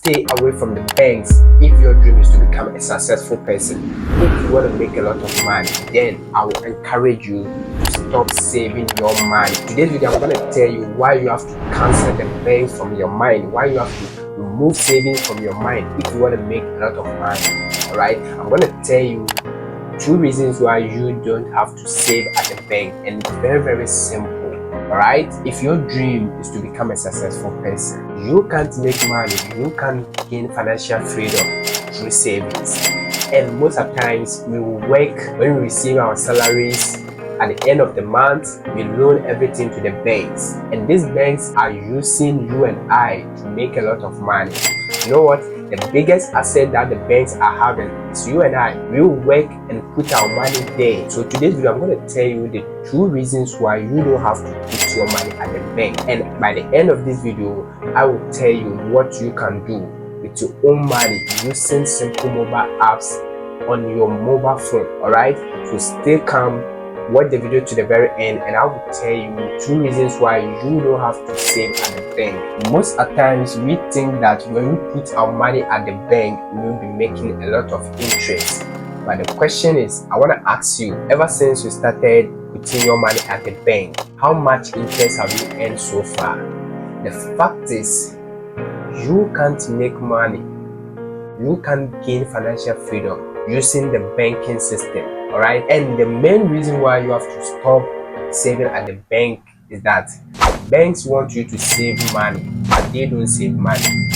stay away from the banks if your dream is to become a successful person. If you want to make a lot of money, then I will encourage you to stop saving your money. Today's video, I'm going to tell you why you have to cancel the banks from your mind, why you have to remove savings from your mind if you want to make a lot of money. Alright, I'm going to tell you 2 reasons why you don't have to save at the bank, and it's very simple. Alright, if your dream is to become a successful person, you can't make money, you can't gain financial freedom through savings. And most of the times we will work, when we receive our salaries at the end of the month, we loan everything to the banks, and these banks are using you and I to make a lot of money. You know what? The biggest asset that the banks are having is you and I. We will work and put our money there. So today's video, I'm going to tell you the 2 reasons why you don't have to put your money at the bank. And by the end of this video, I will tell you what you can do with your own money using simple mobile apps on your mobile phone. Alright? So stay calm. Watch the video to the very end, and I will tell you 2 reasons why you don't have to save at the bank. Most of the times we think that when we put our money at the bank, we will be making a lot of interest. But the question is, I want to ask you, ever since you started putting your money at the bank, how much interest have you earned so far? The fact is, you can't make money, you can't gain financial freedom using the banking system. Alright, and the main reason why you have to stop saving at the bank is that banks want you to save money, but they don't save money.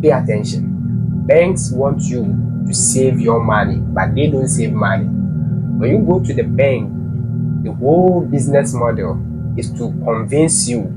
Pay attention. Banks want you to save your money, but they don't save money. When you go to the bank, the whole business model is to convince you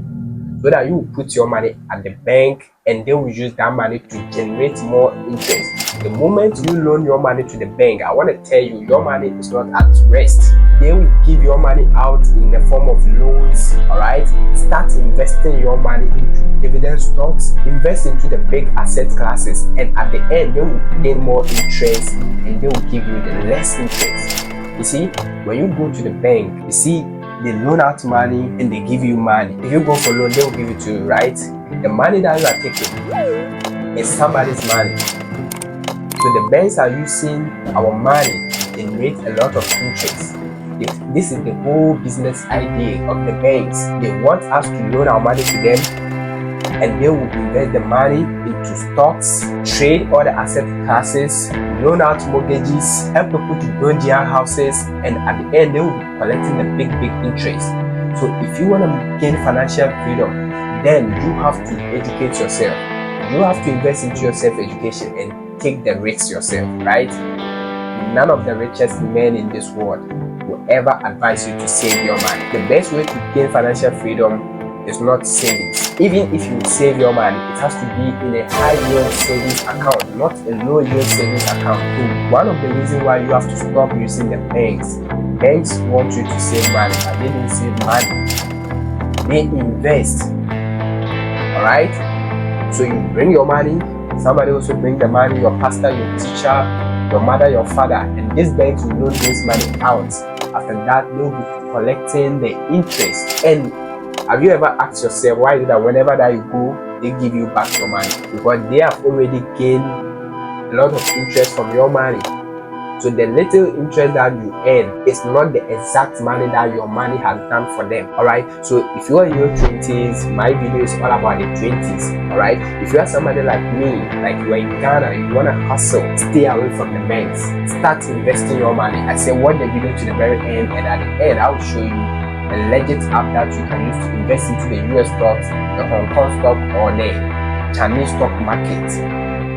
so that you put your money at the bank, and they will use that money to generate more interest. The moment you loan your money to the bank, I want to tell you, your money is not at rest. They will give your money out in the form of loans. Alright, start investing your money into dividend stocks, invest into the big asset classes, and at the end they will gain more interest, and they will give you the less interest. You see, when you go to the bank, you see, they loan out money and they give you money. If you go for loan, they will give it to you, right? The money that you are taking is somebody's money. So the banks are using our money to generate a lot of interest. This is the whole business idea of the banks. They want us to loan our money to them, and they will invest the money into stocks, trade all the asset classes, loan out mortgages, help people to build their houses, and at the end they will be collecting the big interest. So if you want to gain financial freedom, then you have to educate yourself. You have to invest into your self-education and take the risks yourself, right? None of the richest men in this world will ever advise you to save your money. The best way to gain financial freedom is not savings. Even if you save your money, it has to be in a high yield savings account, not a low yield savings account. So one of the reasons why you have to stop using the banks want you to save money, but they don't save money, they invest. Alright, so you bring your money, somebody also bring the money, your pastor, your teacher, your mother, your father, and these banks will loan this money out. After that, they'll be collecting the interest. And have you ever asked yourself why is it that whenever that you go, they give you back your money? Because they have already gained a lot of interest from your money. So the little interest that you earn is not the exact money that your money has done for them. Alright, so if you are in your 20s, my video is all about the 20s. Alright, if you are somebody like me, like you are in Ghana, you want to hustle, stay away from the banks, start investing your money. I say watch the video to the very end, and at the end I will show you a legit app that you can use to invest into the US stocks, the Hong Kong stock, or the Chinese stock market.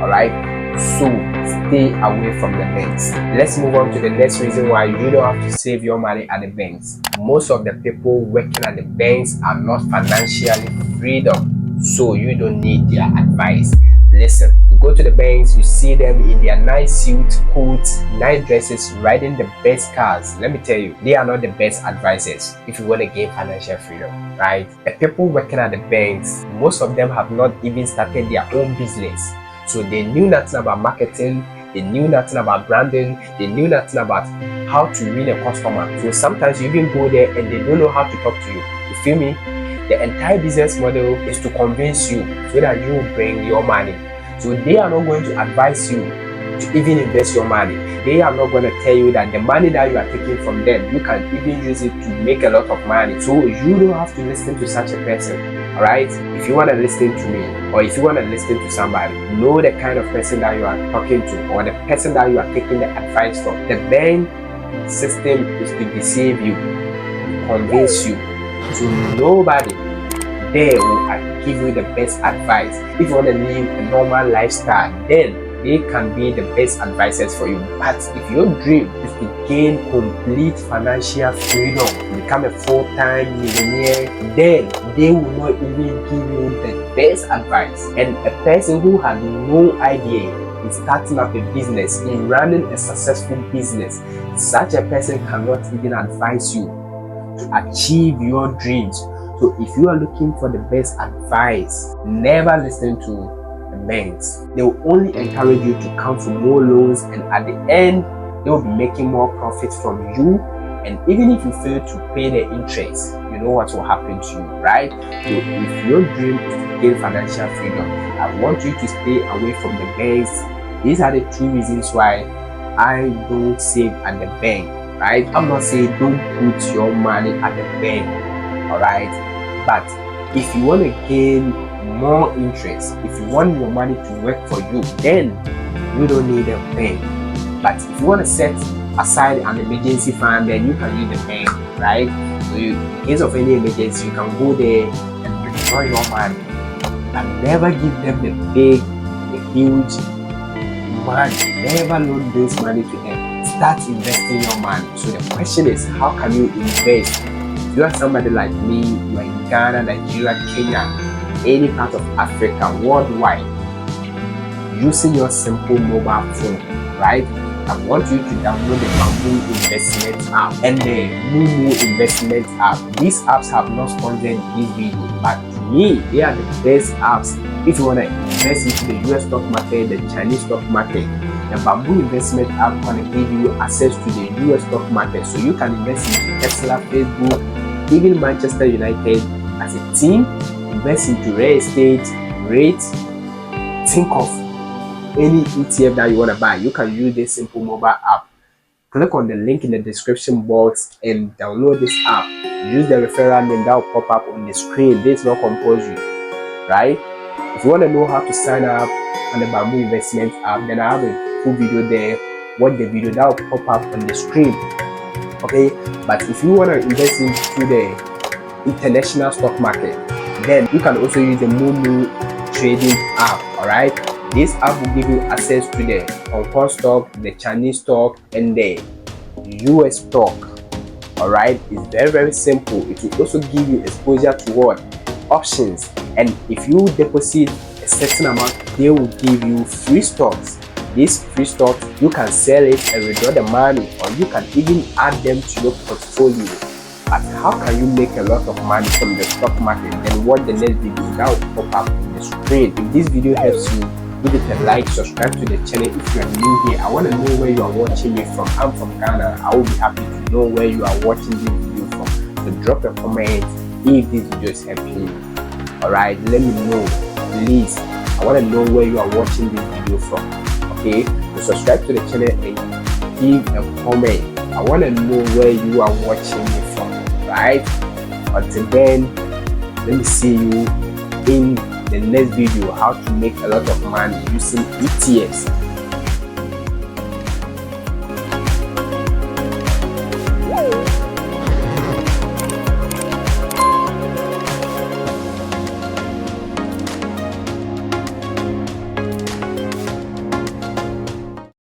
Alright, so stay away from the banks. Let's move on to the next reason why you don't have to save your money at the banks. Most of the people working at the banks are not financially freedom, so you don't need their advice. Listen, you go to the banks, you see them in their nice suits, coats, nice dresses, riding the best cars. Let me tell you, they are not the best advisors if you want to gain financial freedom, right? The people working at the banks, most of them have not even started their own business. So they knew nothing about marketing, they knew nothing about branding, they knew nothing about how to win a customer. So sometimes you even go there and they don't know how to talk to you. You feel me? The entire business model is to convince you so that you bring your money. So they are not going to advise you to even invest your money. They are not going to tell you that the money that you are taking from them, you can even use it to make a lot of money. So you don't have to listen to such a person. Alright? If you want to listen to me, or if you want to listen to somebody, know the kind of person that you are talking to, or the person that you are taking the advice from. The bank system is to deceive you, convince you. So nobody there will give you the best advice. If you want to live a normal lifestyle, then they can be the best advisors for you. But if your dream is to gain complete financial freedom, become a full-time millionaire, then they will not even give you the best advice. And a person who has no idea in starting up a business, in running a successful business, such a person cannot even advise you to achieve your dreams. So if you are looking for the best advice, never listen to the banks. They will only encourage you to come for more loans, and at the end they will be making more profit from you. And even if you fail to pay the interest, you know what will happen to you, right? So if your dream is to gain financial freedom, I want you to stay away from the banks. These are the 2 reasons why I don't save at the bank, right? I'm not saying don't put your money at the bank, all right? But if you want to gain more interest, if you want your money to work for you, then you don't need a bank. But if you want to set aside an emergency fund, then you can use the bank, right? So in case of any emergency, you can go there and withdraw your money, and never give them the huge money. Never loan those money to them. Start investing your money. So the question is, how can you invest? If you are somebody like me, you are in Ghana, Nigeria, Kenya, any part of Africa, worldwide, using your simple mobile phone, right? I want you to download the Bamboo Investment app and the Mumu Investment app. These apps have not sponsored this video, but to me, they are the best apps if you want to invest into the US stock market, the Chinese stock market. The Bamboo Investment app is going to give you access to the US stock market, so you can invest into Tesla, Facebook, even Manchester United as a team. Invest into real estate, rates. Think of any ETF that you want to buy. You can use this simple mobile app. Click on the link in the description box and download this app. Use the referral link that will pop up on the screen. This is not compulsory, right? If you want to know how to sign up on the Bamboo Investment app, then I have a full video there. Watch the video that will pop up on the screen. Okay, but if you want to invest into the international stock market, then you can also use the Mumu trading app. All right, this app will give you access to the Hong Kong stock, the Chinese stock, and the US stock. All right, it's very simple. It will also give you exposure to what? Options. And if you deposit a certain amount, they will give you free stocks. These free stocks, you can sell it and withdraw the money, or you can even add them to your portfolio. But how can you make a lot of money from the stock market? Then watch the next video that will pop up on the screen. If this video helps you, give it a like, subscribe to the channel if you are new here. I want to know where you are watching me from. I'm from Ghana. I will be happy to know where you are watching this video from. So drop a comment if this video is helping you. Alright, let me know, please. I want to know where you are watching this video from. Okay, so subscribe to the channel and give a comment. I want to know where you are watching me from, right? Until then, let me see you in the next video, how to make a lot of money using ETFs.